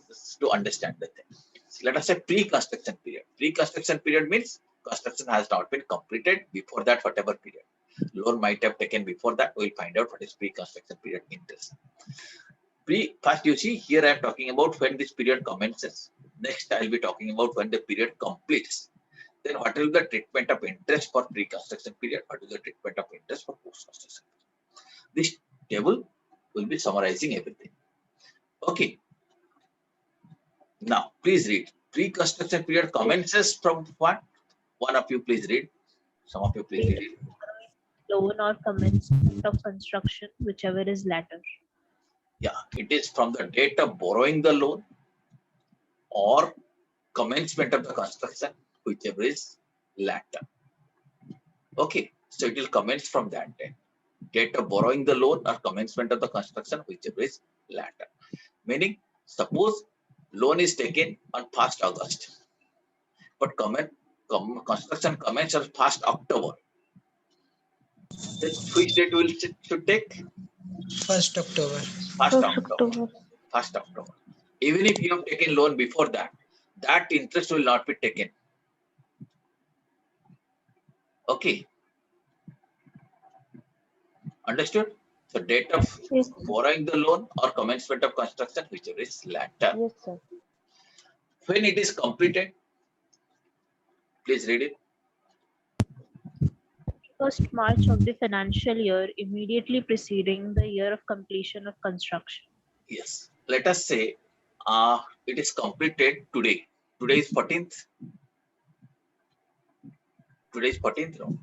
to understand the thing. So let us say pre-construction period. Pre-construction period means construction has not been completed before that, whatever period. Loan might have taken before that. We'll find out what is pre-construction period interest. First, you see here I am talking about when this period commences. Next, I will be talking about when the period completes. Then what will the treatment of interest for pre-construction period? What is the treatment of interest for post-construction? This table will be summarizing everything. Okay. Now, please read. Pre-construction period commences from what? One of you please read. Some of you please read it. Loan or commencement of construction, whichever is latter. Yeah, it is from the date of borrowing the loan or commencement of the construction, whichever is latter. Okay, so it will commence from that date. Date of borrowing the loan or commencement of the construction, whichever is latter. Meaning, suppose loan is taken on 1st August, but construction commence on 1st October. Then which date will should take? 1st October. 1st First October. October. 1st October. Even if you have taken loan before that, that interest will not be taken. Okay. Understood? So date of Yes, borrowing the loan or commencement of construction, whichever is latter. yes, sir. When it is completed, please read it. 1st March of the financial year immediately preceding the year of completion of construction. Yes. Let us say it is completed today. Today is 14th. Today is 14th. No?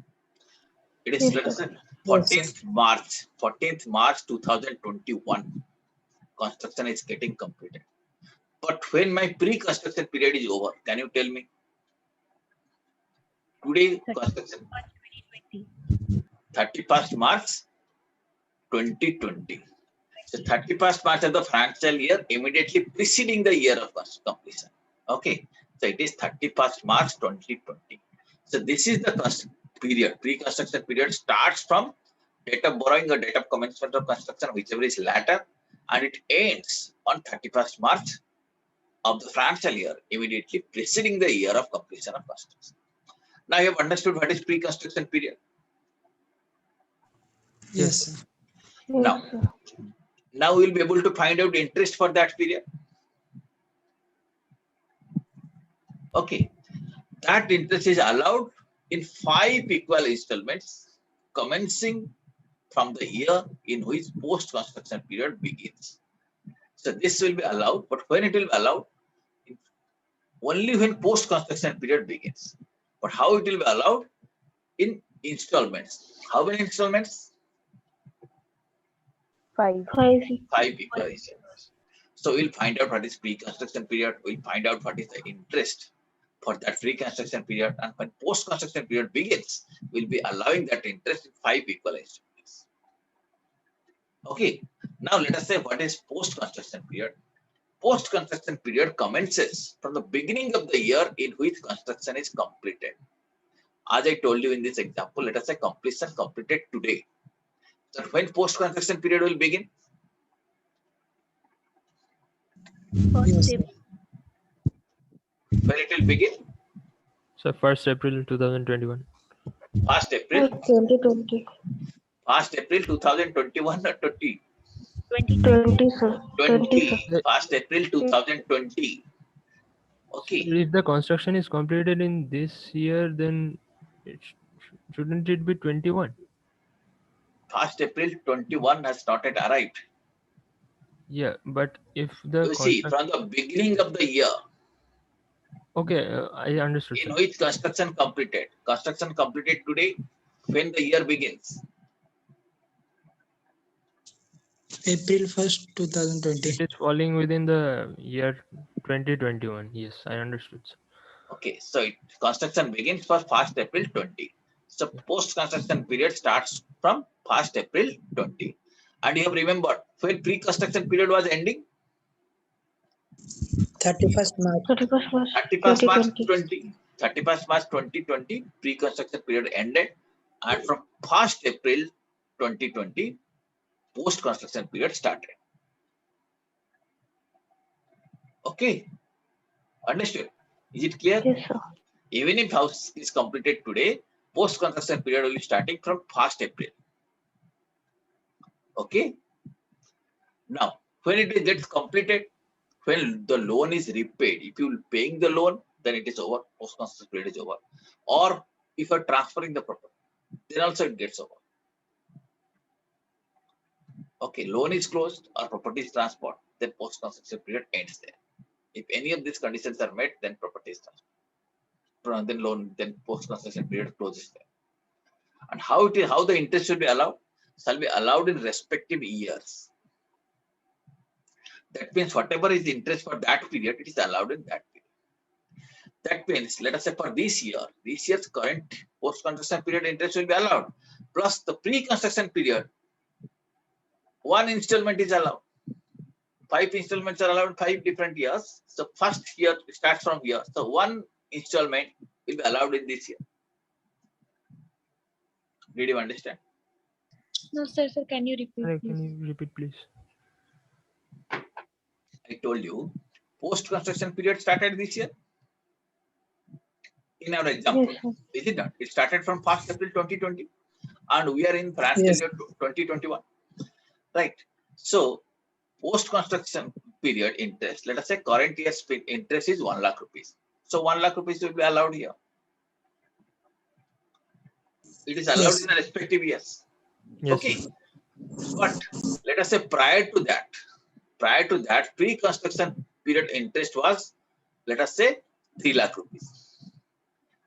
It is, Yes, let us sir. say, Yes, sir. 14th March. 14th March 2021. Construction is getting completed. But when my pre-construction period is over, can you tell me? Today, 31st construction, March 2020. 31st March 2020. So 31st March of the financial year immediately preceding the year of completion. Okay. So it is 31st March 2020. So this is the period. Pre-construction period starts from date of borrowing or date of commencement of construction, whichever is latter, and it ends on 31st March of the financial year immediately preceding the year of completion of construction. Now you have understood what is pre-construction period. Yes, sir. Yes, Now, sir. now we'll be able to find out interest for that period. Okay, that interest is allowed in 5 equal installments commencing from the year in which post-construction period begins. So this will be allowed, but when it will be allowed? Only when post-construction period begins. But how it will be allowed? In installments. How many installments? 5. 5 equal installments. So we'll find out what is pre-construction period. We'll find out what is the interest for that pre-construction period. And when post-construction period begins, we'll be allowing that interest in 5 equal installments. Okay. Now let us say what is post-construction period. Post-construction period commences from the beginning of the year in which construction is completed. As I told you in this example, let us say completion completed today. So when post-construction period will begin? 1st Yes, sir. April. When it will begin? So 1st April 2021. 1st April, 2020. 1st April 2021 or 20? 20, sir. 20. sir. 1st April 2020. Okay. So if the construction is completed in this year, then shouldn't it be 21? 1st April 21 has not yet arrived. Yeah, but if the You see, construction, from the beginning of the year okay, I understood, in sir. which construction completed today, when the year begins? April 1st, 2020. It is falling within the year 2021. Yes, I understood, sir. Okay, so construction begins for 1st April 20. So post-construction period starts from 1st April 20. And you have remembered when pre-construction period was ending? 31st March. 31st March 31st March 2020. 31st March 2020, pre-construction period ended, and from 1st April 2020, post-construction period started. Okay, understood? Is it clear? Yes, sir. Even if house is completed today, post-construction period will be starting from 1st April. Okay. Now, when it gets completed, when the loan is repaid, if you are paying the loan, then it is over, post-construction period is over. Or if you are transferring the property, then also it gets over. Okay, loan is closed or property is transferred, then post-construction period ends there. If any of these conditions are met, then property is transferred. Then post-construction period closes there. And how the interest should be allowed? Shall be allowed in respective years. That means whatever is the interest for that period, it is allowed in that period. That means, let us say for this year's current post-construction period interest will be allowed. Plus the pre-construction period, one installment is allowed. 5 installments are allowed in 5 different years. So first year starts from here. So one installment will be allowed in this year. Did you understand? No, sir, can you repeat, Can please? you repeat, please? I told you, post-construction period started this year. In our example, Yes, sir. is it not? It started from 1st April 2020, and we are in financial Yes. year 2021, right? So, post-construction period interest, let us say current year's interest is 1 lakh rupees. So, 1 lakh rupees will be allowed here. It is allowed Yes. in the respective years. Yes. Okay. But let us say prior to that, pre-construction period interest was, let us say, 3 lakh rupees.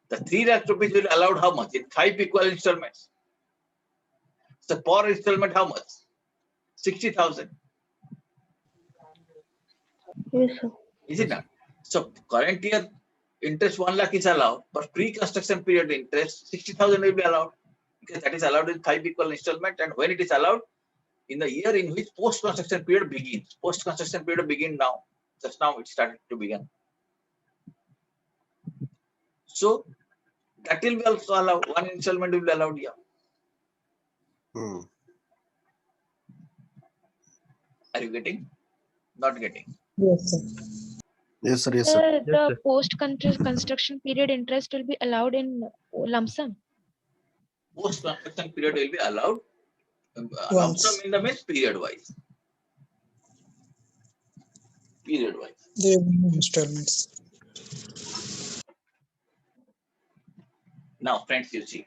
The 3 lakh rupees will be allowed how much? In 5 equal installments. So per installment, how much? 60,000. Yes, sir. Is it not? So current year interest 1 lakh is allowed, but pre-construction period interest 60,000 will be allowed, because that is allowed in 5 equal installment. And when it is allowed, in the year in which post-construction period begins. Post-construction period begin now. Just now it started to begin. So that will be also allowed. One installment will be allowed here. Are you getting? Not getting? Yes, sir. Yes, sir. Yes, sir. Sir, Yes, the sir. post-construction period interest will be allowed in lump sum. Post-construction period will be allowed. Lump Once. sum in the means period wise. Period wise. There will be no installments. Now, friends, you see.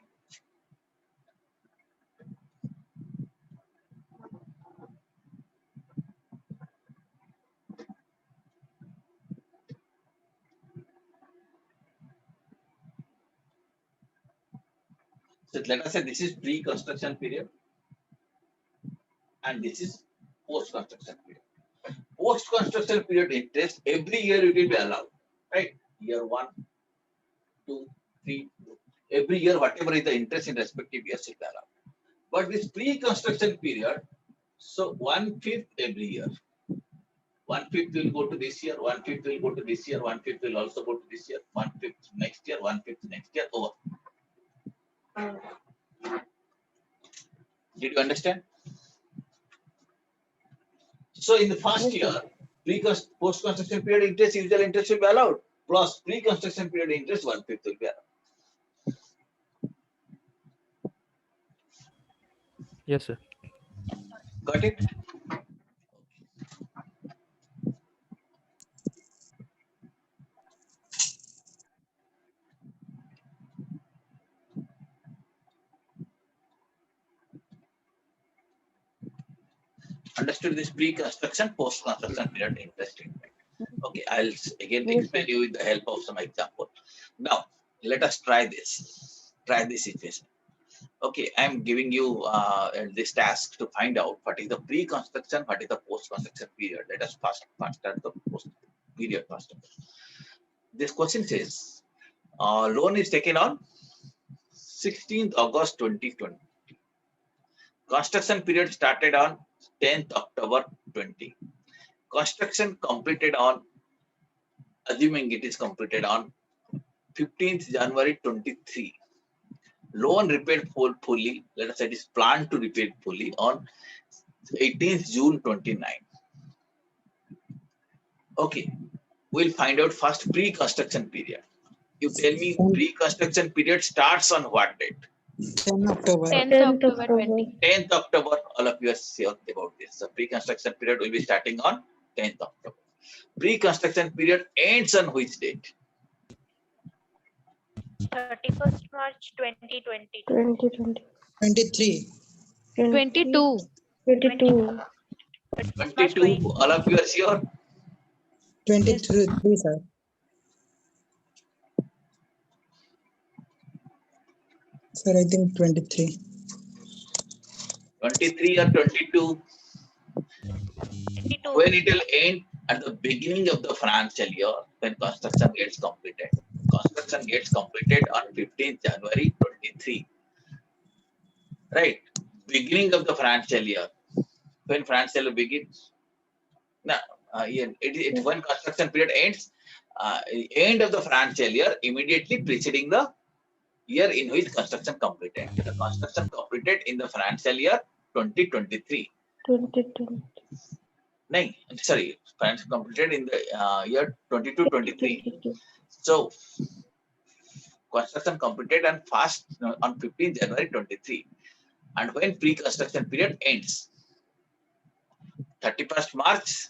So let us say this is pre-construction period and this is post-construction period. Post-construction period interest every year it will be allowed, right? Year 1, 2, 3. Every year, whatever is the interest in respective years will be allowed. But this pre-construction period, so 1/5 every year. 1/5 will go to this year, 1/5 will go to this year, 1/5 will also go to this year, 1/5 next year, 1/5 next year, over. Did you understand? So in the first year, post-construction period interest, usual interest will be allowed. Plus pre-construction period interest, 1/5 will be allowed. Yes, sir. Got it? Understood this pre-construction, post-construction period interest treatment. Okay, I'll again explain you with the help of some example. Now, let us try this. Try this situation. Okay, I'm giving you this task to find out what is the pre-construction, what is the post-construction period. Let us first start the post period first. This question says, loan is taken on 16th August 2020. Construction period started on 10th October 20. Construction completed on assuming it is completed on 15th January 23. Loan repaid fully, let us say it is planned to repay fully on 18th June 29. Okay, we'll find out first pre-construction period. You tell me pre-construction period starts on what date? 10 October. 10th October 20. 10th October, all of you are sure about this. The pre-construction period will be starting on 10th October. Pre-construction period ends on which date? 31st March 2022. 2020. 23. 22. 22. 22, all of you are sure? 23, sir. Sir, I think 23. 23 or 22? 22. When it will end at the beginning of the financial year, when construction gets completed. Construction gets completed on 15th January 23. Right? Beginning of the financial year. When financial year begins? No, when construction period ends, end of the financial year, immediately preceding the year in which construction completed. The construction completed in the financial year 2023. 2020. No, sorry, financial completed in the year 22-23. So construction completed on 15th January 23. And when pre-construction period ends, 31st March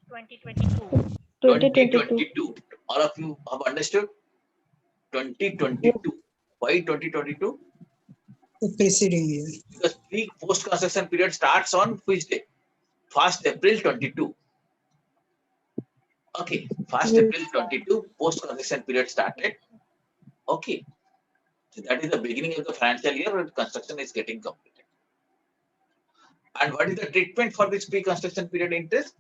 2022. 2022. All of you have understood? 2022. Why 2022? The preceding year. Because post-construction period starts on which day? 1st April 22. Okay, 1st April 22, post-construction period started. Okay, so that is the beginning of the financial year when construction is getting completed. And what is the treatment for this pre-construction period interest?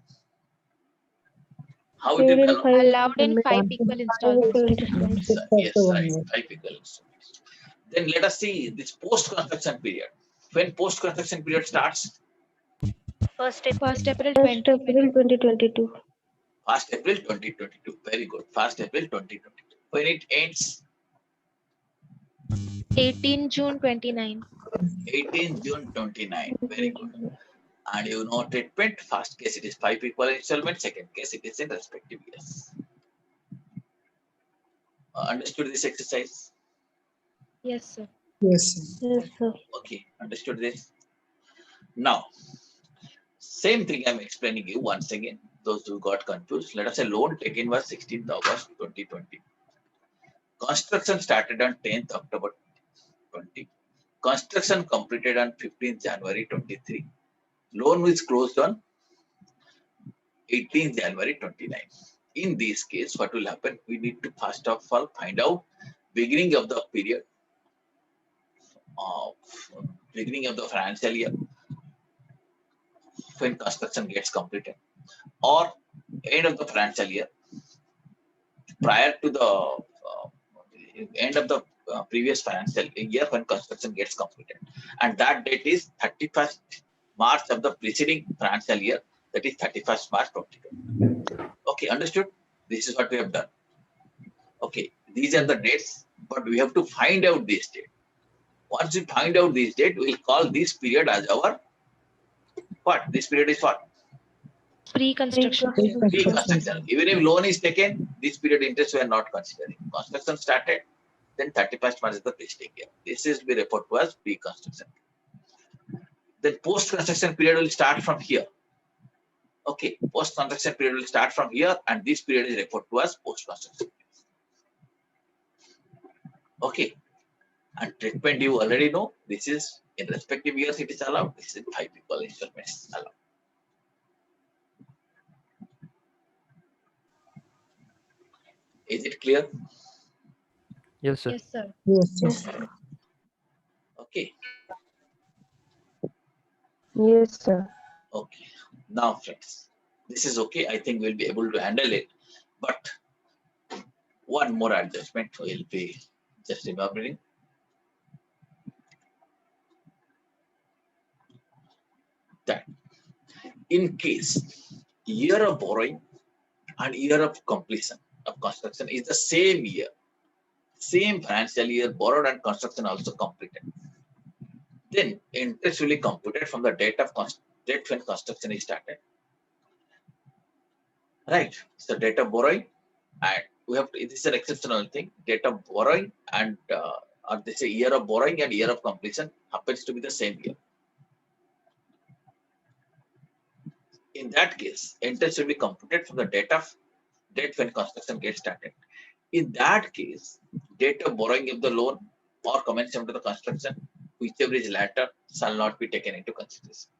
How it is Allowed in 5 equal installments. Yes, right, 5 equal installments. Then let us see this post-construction period. When post-construction period starts? 1st April. 1st April 1st April 2022. 1st April 2022. Very good. 1st April 2022. When it ends? 18 June 29. 18 June 29. Very good. And you know treatment. First case it is 5 equal installments. Second case it is in respective years. Understood this exercise? Yes, sir. Yes, sir. Yes, sir. Okay, understood this. Now, same thing I'm explaining you once again. Those who got confused, let us say loan taken was 16th August 2020. Construction started on 10th October 20. Construction completed on 15th January 23. Loan was closed on 18th January 29. In this case, what will happen? We need to first of all find out beginning of the period, beginning of the financial year when construction gets completed, or end of the financial year prior to the end of the previous financial year when construction gets completed. And that date is 31st March of the preceding financial year, that is 31st March 2020. Okay, understood? This is what we have done. Okay, these are the dates, but we have to find out this date. Once we find out this date, we'll call this period as our what? This period is what? Pre-construction. Pre-construction. Even if loan is taken, this period interest we are not considering. Construction started, then 31st March is the preceding year. This is be referred to as pre-construction. Then post-construction period will start from here. Okay, post-construction period will start from here, and this period is referred to as post-construction. Okay, and treatment you already know. This is in respective years it is allowed. This is 5 equal installments allowed. Is it clear? Yes, sir. Yes, sir. Yes, sir. Okay. Yes, sir. Okay. Now, friends, this is okay. I think we'll be able to handle it. But one more adjustment will be just remembering. That in case year of borrowing and year of completion of construction is the same year, same financial year borrowed and construction also completed. Then interest will be computed from the date when construction is started. Right. So date of borrowing, and we have to, this is an exceptional thing. Date of borrowing and or they say year of borrowing and year of completion happens to be the same year. In that case, interest will be computed from the date when construction gets started. In that case, date of borrowing of the loan or commencement of the construction, whichever is latter, shall not be taken into consideration.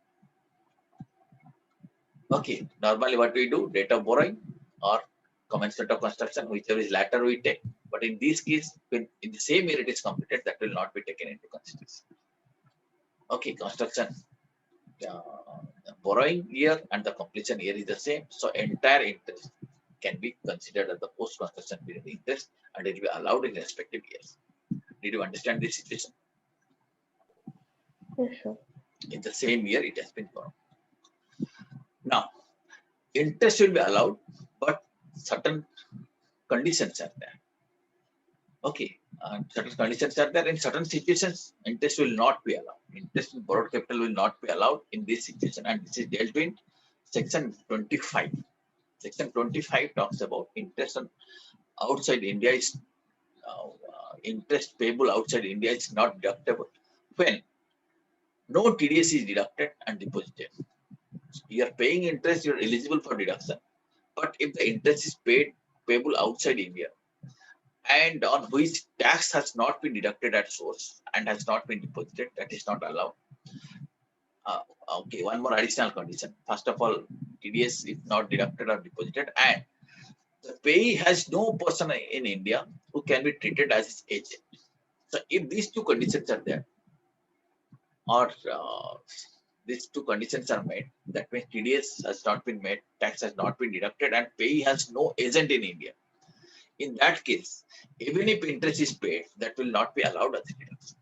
Okay, normally what we do, date of borrowing or commencement of construction, whichever is latter we take. But in this case, when in the same year it is completed, that will not be taken into consideration. Okay, construction borrowing year and the completion year is the same. So entire interest can be considered as the post-construction period interest and it will be allowed in respective years. Did you understand this situation? Yes, sure. In the same year it has been borrowed. Now, interest will be allowed, but certain conditions are there. Okay, certain conditions are there. In certain situations, interest will not be allowed. Interest in borrowed capital will not be allowed in this situation, and this is dealt in section 25. Section 25 talks about interest on outside India is interest payable outside India is not deductible when no TDS is deducted and deposited. You are paying interest, you are eligible for deduction. But if the interest is payable outside India and on which tax has not been deducted at source and has not been deposited, that is not allowed. Okay, one more additional condition. First of all, TDS is not deducted or deposited, and the payee has no person in India who can be treated as his agent. So if these two conditions are there, or these two conditions are met, that means TDS has not been met, tax has not been deducted, and payee has no agent in India. In that case, even if interest is paid, that will not be allowed as a deduction.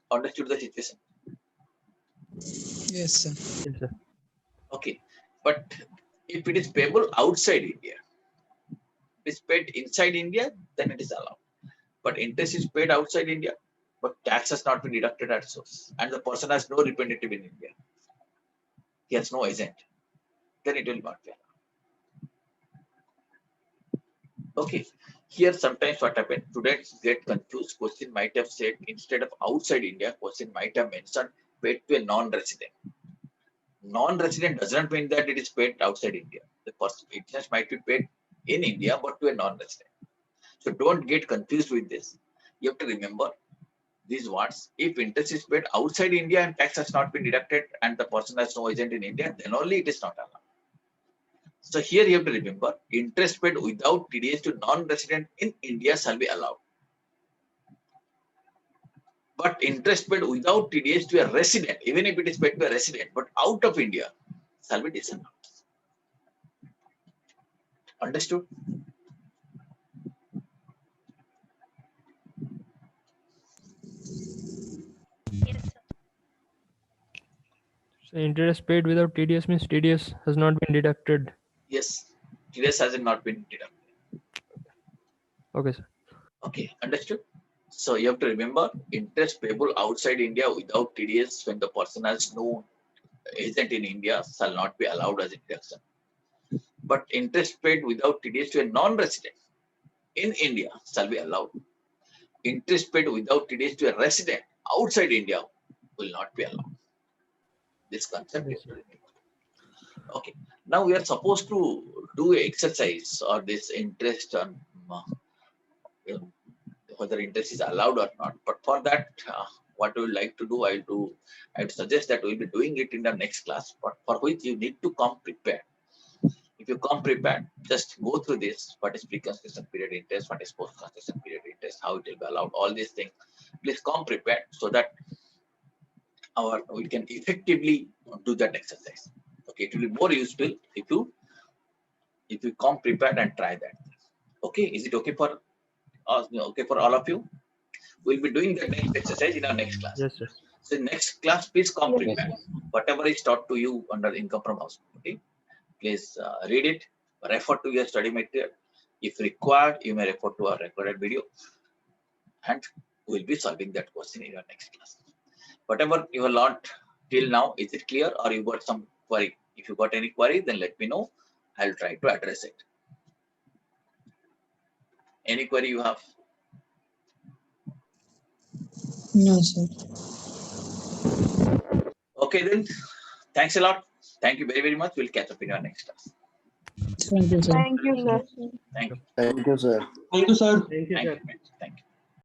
Understood the situation? Yes, sir. Yes, sir. Okay, but if it is payable outside India, it is paid inside India, then it is allowed. But interest is paid outside India, but tax has not been deducted at source, and the person has no representative in India. He has no agent. Then it will not be allowed. Okay. Here sometimes what happens, students get confused. Question might have said instead of outside India, question might have mentioned paid to a non-resident. Non-resident does not mean that it is paid outside India. The person it just might be paid in India, but to a non-resident. So don't get confused with this. You have to remember these words. If interest is paid outside India and tax has not been deducted and the person has no agent in India, then only it is not allowed. So here you have to remember, interest paid without TDS to non-resident in India shall be allowed. But interest paid without TDS to a resident, even if it is paid to a resident, but out of India, shall be disallowed. Understood? Yes, sir. So interest paid without TDS means TDS has not been deducted. Yes, TDS has not been deducted. Okay, sir. Okay, understood? So you have to remember, interest payable outside India without TDS when the person has no agent in India shall not be allowed as a deduction. But interest paid without TDS to a non-resident in India shall be allowed. Interest paid without TDS to a resident outside India will not be allowed. This concept you have to remember. Okay, now we are supposed to do an exercise or this interest on whether interest is allowed or not. But for that, what we would like to do, I would suggest that we'll be doing it in the next class, but for which you need to come prepared. If you come prepared, just go through this, what is pre-construction period interest, what is post-construction period interest, how it will be allowed, all these things. Please come prepared so that we can effectively do that exercise. Okay, it will be more useful if you come prepared and try that. Okay, is it okay for us? Okay for all of you? We'll be doing the next exercise in our next class. Yes, sir. So next class, please come Yes, prepared. Whatever is taught to you under income from house, okay? Please read it refer to your study material. If required, you may refer to our recorded video, and we'll be solving that question in your next class. Whatever you have learned till now, is it clear or you got some query? If you got any query, then let me know. I'll try to address it. Any query you have? No, sir. Okay, then. Thanks a lot. Thank you very, very much. We'll catch up in your next class. Thank you, sir. Thank you, sir. Thank you. Thank you, sir. Thank you, sir. Thank you. Thank you.